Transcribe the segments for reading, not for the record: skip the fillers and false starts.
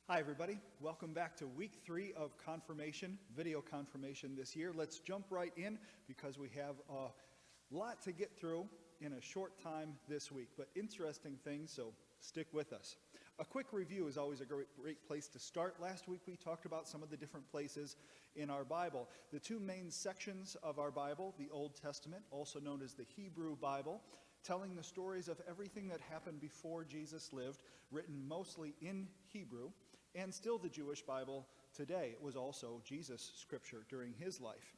Hi everybody, welcome back to week 3 of confirmation, video confirmation this year. Let's jump right in because we have a lot to get through in a short time this week, but interesting things, so stick with us. A quick review is always a great place to start. Last week we talked about some of the different places in our Bible. The two main sections of our Bible, the Old Testament, also known as the Hebrew Bible, telling the stories of everything that happened before Jesus lived, written mostly in Hebrew, and still the Jewish Bible today. It was also Jesus' scripture during his life.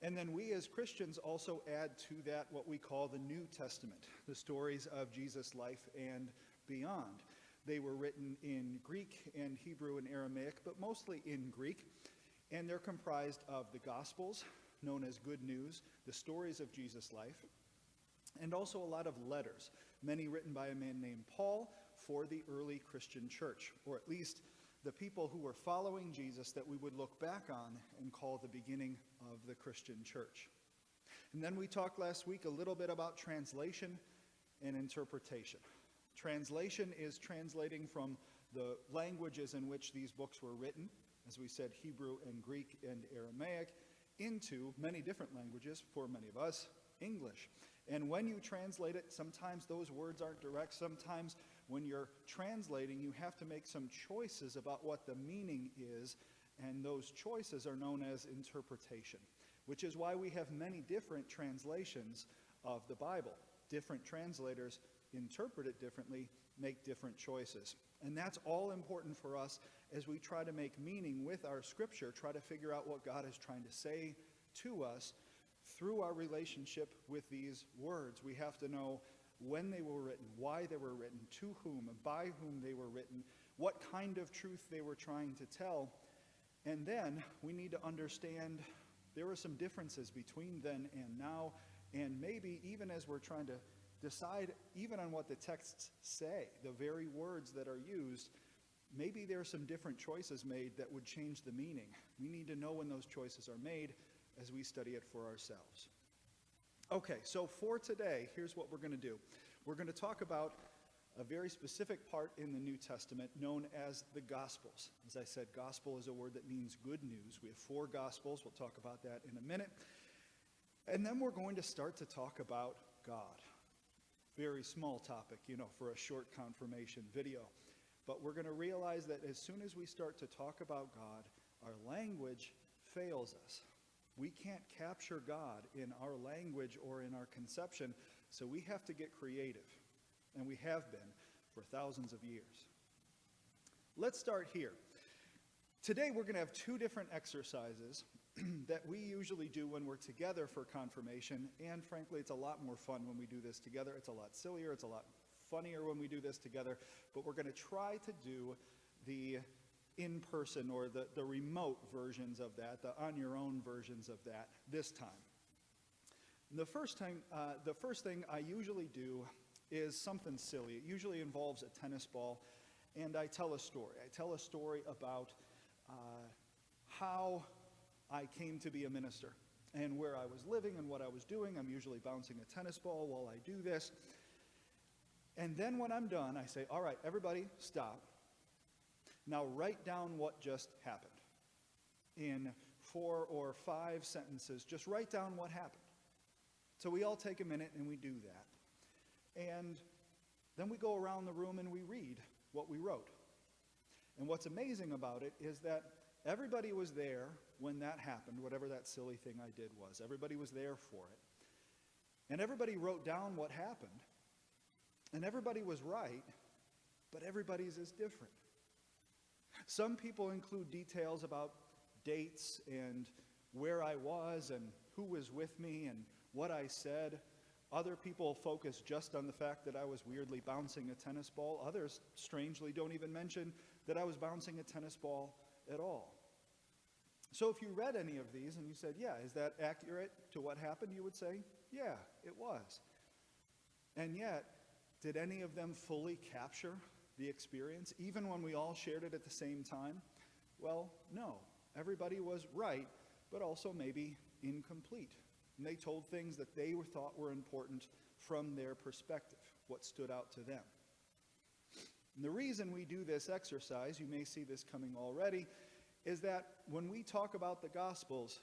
And then we as Christians also add to that what we call the New Testament, the stories of Jesus' life and beyond. They were written in Greek and Hebrew and Aramaic, but mostly in Greek. And they're comprised of the Gospels, known as Good News, the stories of Jesus' life, and also a lot of letters, many written by a man named Paul for the early Christian church, or at least the people who were following Jesus that we would look back on and call the beginning of the Christian church. And then we talked last week a little bit about translation and interpretation. Translation is translating from the languages in which these books were written, as we said, Hebrew and Greek and Aramaic, into many different languages, for many of us, English. And when you translate it, sometimes those words aren't direct. Sometimes when you're translating, you have to make some choices about what the meaning is, and those choices are known as interpretation, which is why we have many different translations of the Bible. Different translators interpret it differently, make different choices. And that's all important for us as we try to make meaning with our scripture, try to figure out what God is trying to say to us through our relationship with these words. We have to know when they were written, why they were written, to whom, and by whom they were written, what kind of truth they were trying to tell. And then we need to understand there are some differences between then and now, and maybe even as we're trying to decide even on what the texts say, the very words that are used, maybe there are some different choices made that would change the meaning. We need to know when those choices are made as we study it for ourselves. Okay, so for today, here's what we're going to do. We're going to talk about a very specific part in the New Testament known as the Gospels. As I said, gospel is a word that means good news. We have 4 Gospels. We'll talk about that in a minute. And then we're going to start to talk about God. Very small topic, for a short confirmation video. But we're going to realize that as soon as we start to talk about God, our language fails us. We can't capture God in our language or in our conception, so we have to get creative, and we have been for thousands of years. Let's start here. Today we're going to have 2 different exercises that we usually do when we're together for confirmation, and frankly it's a lot more fun when we do this together. It's a lot sillier, it's a lot funnier when we do this together, but we're going to try to do the in-person or the remote versions of that, the on-your-own versions of that this time. The first thing I usually do is something silly. It usually involves a tennis ball, and I tell a story. I tell a story about how I came to be a minister and where I was living and what I was doing. I'm usually bouncing a tennis ball while I do this. And then when I'm done, I say, all right, everybody, stop. Now write down what just happened. In 4 or 5 sentences, just write down what happened. So we all take a minute and we do that. And then we go around the room and we read what we wrote. And what's amazing about it is that everybody was there when that happened, whatever that silly thing I did was. Everybody was there for it. And everybody wrote down what happened. And everybody was right, but everybody's is different. Some people include details about dates and where I was and who was with me and what I said. Other people focus just on the fact that I was weirdly bouncing a tennis ball. Others, strangely, don't even mention that I was bouncing a tennis ball at all. So if you read any of these and you said, yeah, is that accurate to what happened? You would say, yeah, it was. And yet, did any of them fully capture the experience, even when we all shared it at the same time? Well, no. Everybody was right, but also maybe incomplete. And they told things that they thought were important from their perspective, what stood out to them. And the reason we do this exercise, you may see this coming already, is that when we talk about the Gospels,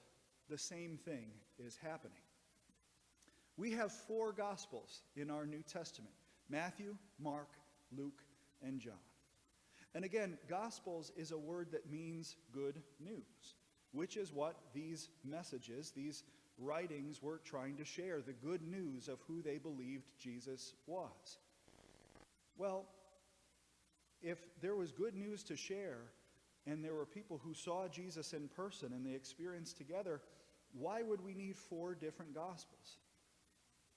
the same thing is happening. We have 4 Gospels in our New Testament: Matthew, Mark, Luke, and John. And again, Gospels is a word that means good news, which is what these messages, these writings were trying to share, the good news of who they believed Jesus was. Well, if there was good news to share, and there were people who saw Jesus in person and they experienced together, why would we need 4 different Gospels?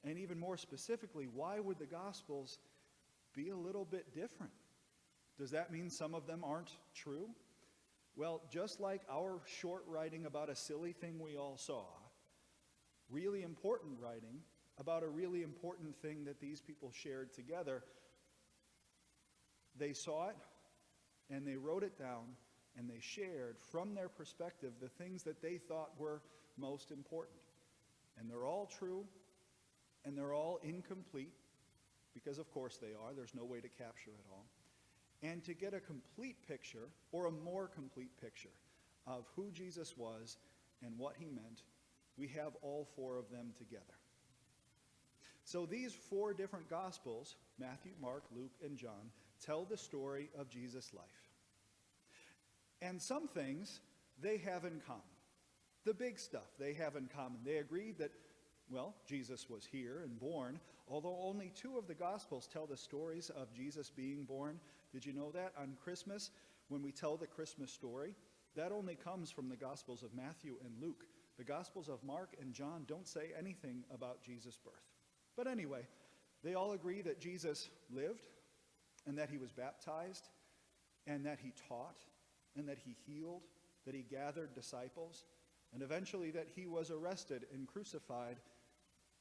And even more specifically, why would the Gospels be a little bit different? Does that mean some of them aren't true? Well, just like our short writing about a silly thing we all saw, really important writing about a really important thing that these people shared together, they saw it and they wrote it down and they shared from their perspective the things that they thought were most important. And they're all true and they're all incomplete, because of course they are. There's no way to capture it all. And to get a complete picture, or a more complete picture, of who Jesus was and what he meant, we have all 4 of them together. So these 4 different Gospels, Matthew, Mark, Luke, and John, tell the story of Jesus' life. And some things they have in common. The big stuff they have in common. They agree that, well, Jesus was here and born, although only 2 of the Gospels tell the stories of Jesus being born. Did you know that? On Christmas, when we tell the Christmas story, that only comes from the Gospels of Matthew and Luke. The Gospels of Mark and John don't say anything about Jesus' birth. But anyway, they all agree that Jesus lived, and that he was baptized, and that he taught, and that he healed, that he gathered disciples, and eventually that he was arrested and crucified,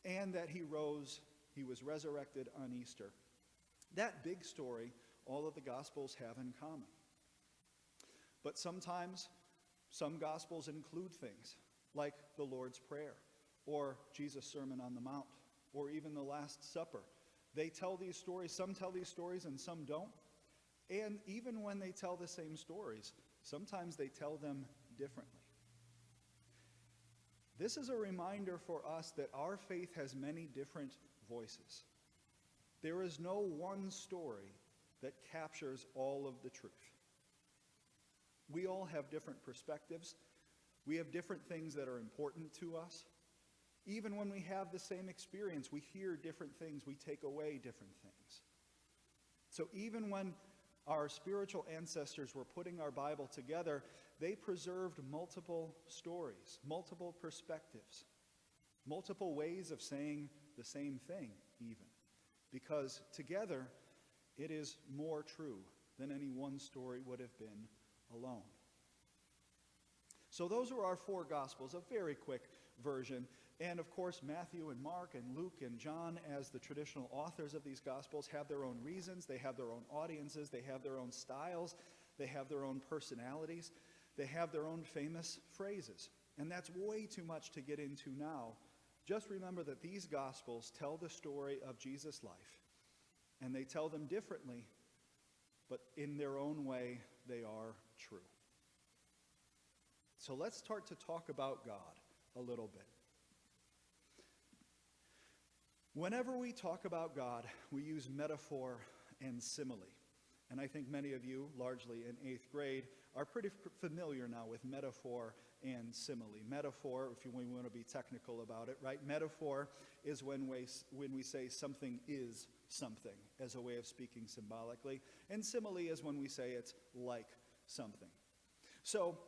and that he was resurrected on Easter. That big story, all of the Gospels have in common. But sometimes some Gospels include things like the Lord's Prayer, or Jesus' Sermon on the Mount, or even the Last Supper. They tell these stories, some tell these stories and some don't. And even when they tell the same stories, sometimes they tell them differently. This is a reminder for us that our faith has many different voices. There is no one story that captures all of the truth. We all have different perspectives. We have different things that are important to us. Even when we have the same experience, we hear different things, we take away different things. So even when our spiritual ancestors were putting our Bible together, they preserved multiple stories, multiple perspectives, multiple ways of saying the same thing even. Because together, it is more true than any one story would have been alone. So those are our 4 Gospels, a very quick version. And of course, Matthew and Mark and Luke and John, as the traditional authors of these Gospels, have their own reasons, they have their own audiences, they have their own styles, they have their own personalities, they have their own famous phrases. And that's way too much to get into now. Just remember that these Gospels tell the story of Jesus' life, and they tell them differently, but in their own way, they are true. So let's start to talk about God a little bit. Whenever we talk about God, we use metaphor and simile. And I think many of you, largely in 8th grade, are pretty familiar now with metaphor and simile. Metaphor, if we want to be technical about it, right? Metaphor is when we say something is something, as a way of speaking symbolically. And simile is when we say it's like something. So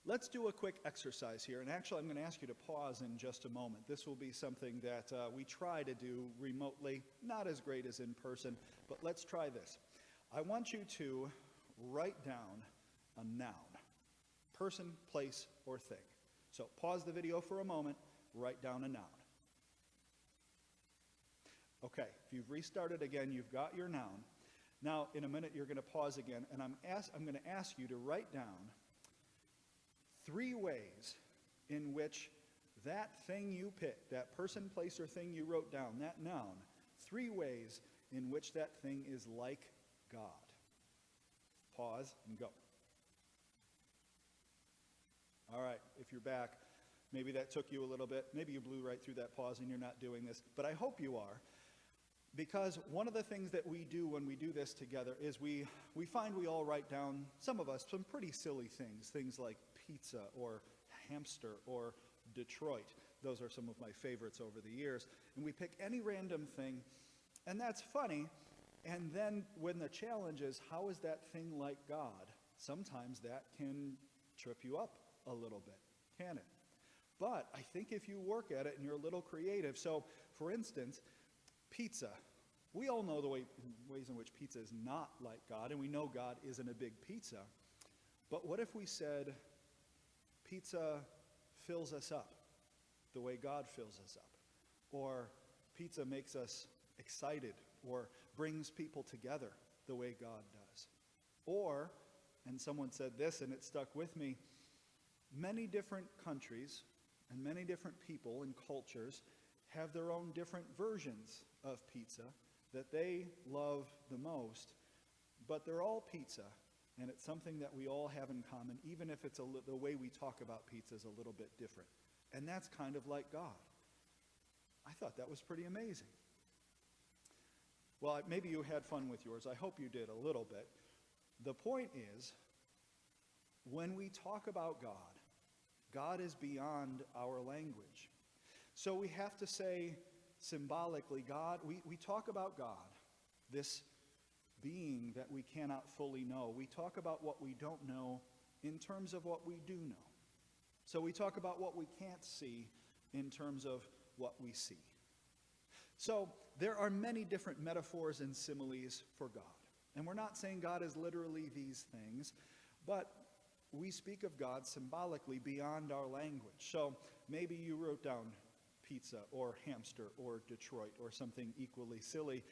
let's do a quick exercise here. And actually, I'm going to ask you to pause in just a moment. This will be something that we try to do remotely, not as great as in person, but let's try this. I want you to write down a noun, person, place, or thing. So pause the video for a moment, write down a noun. Okay, if you've restarted again, you've got your noun. Now, in a minute, you're going to pause again, and I'm going to ask you to write down 3 ways in which that thing you picked, that person, place, or thing you wrote down, that noun, 3 ways in which that thing is like God. Pause and go. All right, if you're back, maybe that took you a little bit. Maybe you blew right through that pause and you're not doing this, but I hope you are. Because one of the things that we do when we do this together is we find we all write down, some of us, some pretty silly things like pizza or hamster or Detroit. Those are some of my favorites over the years. And we pick any random thing, and that's funny. And then when the challenge is, how is that thing like God? Sometimes that can trip you up a little bit, can it? But I think if you work at it and you're a little creative, so for instance, pizza. We all know the ways in which pizza is not like God, and we know God isn't a big pizza. But what if we said pizza fills us up the way God fills us up? Or pizza makes us excited or brings people together the way God does? Or, and someone said this and it stuck with me, many different countries and many different people and cultures have their own different versions of pizza that they love the most, but they're all pizza, and it's something that we all have in common, even if it's the way we talk about pizza is a little bit different. And that's kind of like God. I thought that was pretty amazing. Well, maybe you had fun with yours. I hope you did a little bit. The point is, when we talk about God, God is beyond our language. So we have to say symbolically, God, we talk about God, this being that we cannot fully know. We talk about what we don't know in terms of what we do know. So we talk about what we can't see in terms of what we see. So there are many different metaphors and similes for God. And we're not saying God is literally these things, but we speak of God symbolically beyond our language. So maybe you wrote down pizza or hamster or Detroit or something equally silly.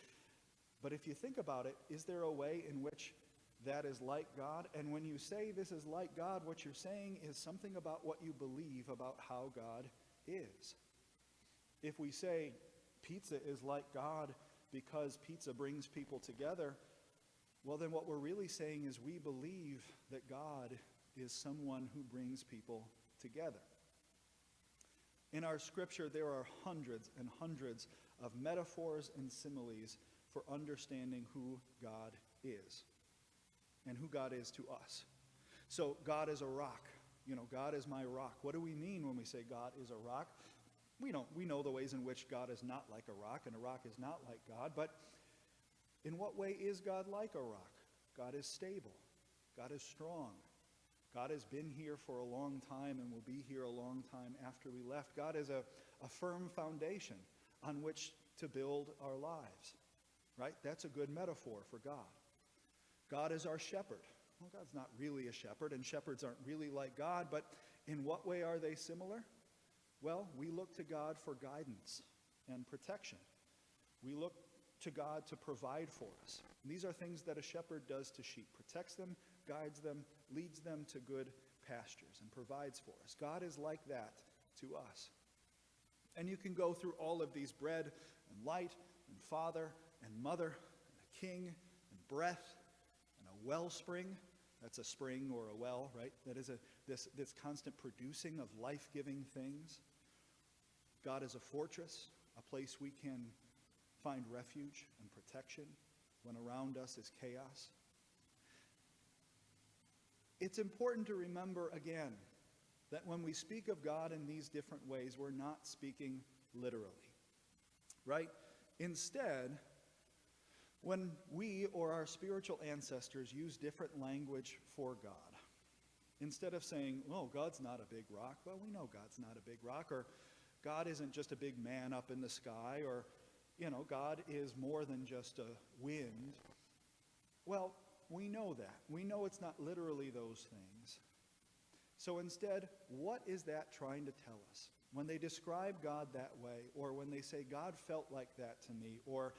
But if you think about it, is there a way in which that is like God? And when you say this is like God, what you're saying is something about what you believe about how God is. If we say pizza is like God because pizza brings people together, well, then what we're really saying is we believe that God is someone who brings people together. In our scripture, there are hundreds and hundreds of metaphors and similes for understanding who God is and who God is to us. So God is a rock. God is my rock. What do we mean when we say God is a rock? We know the ways in which God is not like a rock, and a rock is not like God, but in what way is God like a rock? God is stable. God is strong. God has been here for a long time and will be here a long time after we left. God is a firm foundation on which to build our lives, right? That's a good metaphor for God. God is our shepherd. Well, God's not really a shepherd, and shepherds aren't really like God, but in what way are they similar? Well, we look to God for guidance and protection. We look to God to provide for us. And these are things that a shepherd does to sheep, protects them, guides them, leads them to good pastures, and provides for us. God is like that to us. And you can go through all of these: bread and light and father and mother and a king and breath and a wellspring. That's a spring or a well, right? That is this constant producing of life-giving things. God is a fortress, a place we can find refuge and protection when around us is chaos. It's important to remember again that when we speak of God in these different ways, we're not speaking literally, right? Instead, when we or our spiritual ancestors use different language for God, instead of saying, oh, God's not a big rock, well, we know God's not a big rock, or God isn't just a big man up in the sky, or God is more than just a wind. Well, we know that. We know it's not literally those things. So instead, what is that trying to tell us? When they describe God that way, or when they say, God felt like that to me, or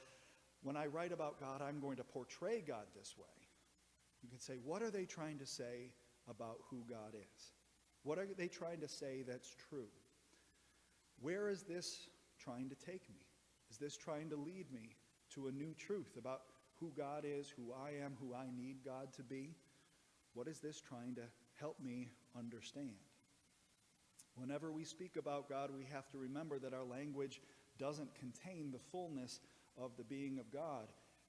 when I write about God, I'm going to portray God this way, you can say, what are they trying to say about who God is? What are they trying to say that's true? Where is this trying to take me? Is this trying to lead me to a new truth about who God is, who I am, who I need God to be? What is this trying to help me understand? Whenever we speak about God, we have to remember that our language doesn't contain the fullness of the being of God.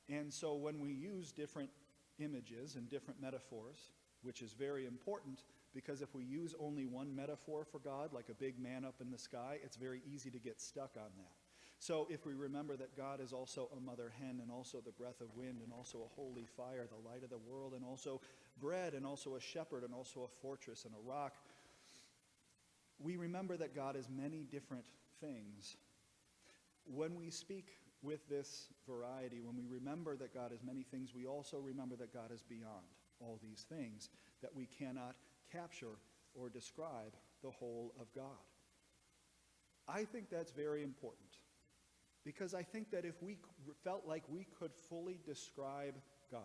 And so when we use different images and different metaphors, which is very important, because if we use only one metaphor for God, like a big man up in the sky, it's very easy to get stuck on that. So if we remember that God is also a mother hen, and also the breath of wind, and also a holy fire, the light of the world, and also bread, and also a shepherd, and also a fortress and a rock, we remember that God is many different things. When we speak with this variety, when we remember that God is many things, we also remember that God is beyond all these things, that we cannot capture or describe the whole of God. I think that's very important, because I think that if we felt like we could fully describe God,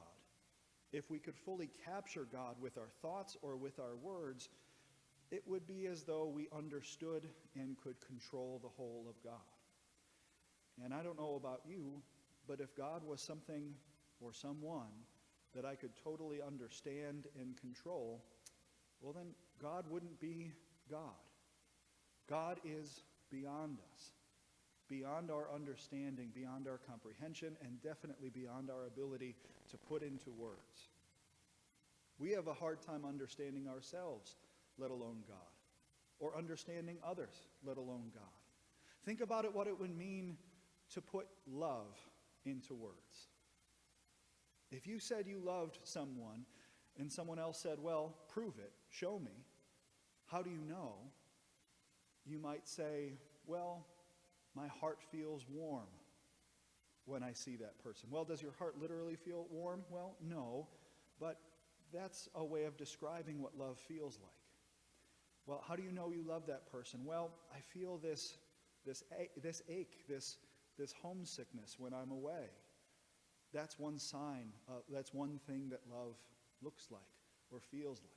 if we could fully capture God with our thoughts or with our words, it would be as though we understood and could control the whole of God. And I don't know about you, but if God was something or someone that I could totally understand and control, well then God wouldn't be God. God is beyond us, beyond our understanding, beyond our comprehension, and definitely beyond our ability to put into words. We have a hard time understanding ourselves, let alone God, or understanding others, let alone God. Think about it, what it would mean to put love into words. If you said you loved someone and someone else said, well, prove it, show me, how do you know? You might say, well, my heart feels warm when I see that person. Well, does your heart literally feel warm? Well, no, but that's a way of describing what love feels like. Well, how do you know you love that person? Well, I feel this ache, this homesickness when I'm away. That's one sign, that's one thing that love looks like or feels like.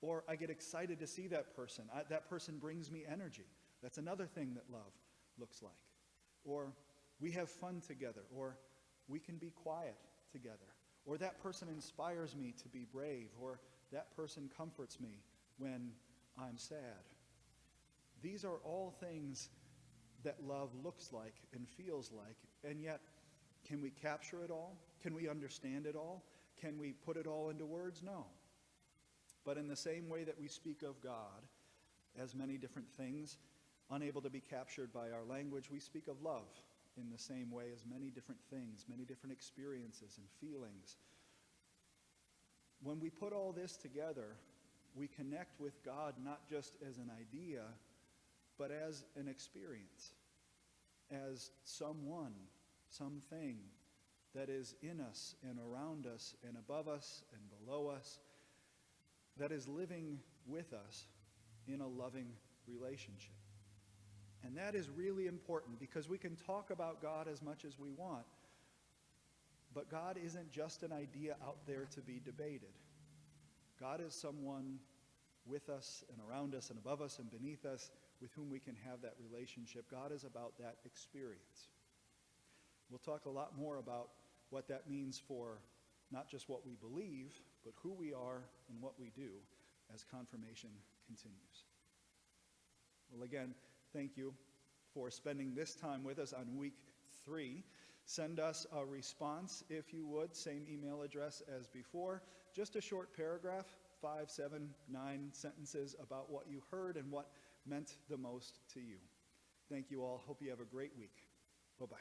Or I get excited to see that person. That person brings me energy. That's another thing that love looks like. Or we have fun together, or we can be quiet together. Or that person inspires me to be brave, or that person comforts me when I'm sad. These are all things that love looks like and feels like, and yet, can we capture it all? Can we understand it all? Can we put it all into words? No. But in the same way that we speak of God as many different things, unable to be captured by our language, we speak of love in the same way as many different things, many different experiences and feelings. When we put all this together, we connect with God not just as an idea, but as an experience, as someone, something that is in us and around us and above us and below us, that is living with us in a loving relationship. And that is really important, because we can talk about God as much as we want, but God isn't just an idea out there to be debated. God is someone with us and around us and above us and beneath us with whom we can have that relationship. God is about that experience. We'll talk a lot more about what that means for not just what we believe, but who we are and what we do as confirmation continues. Well, again, thank you for spending this time with us on week 3. Send us a response, if you would, same email address as before. Just a short paragraph, 5, 7, 9 sentences about what you heard and what meant the most to you. Thank you all. Hope you have a great week. Bye-bye.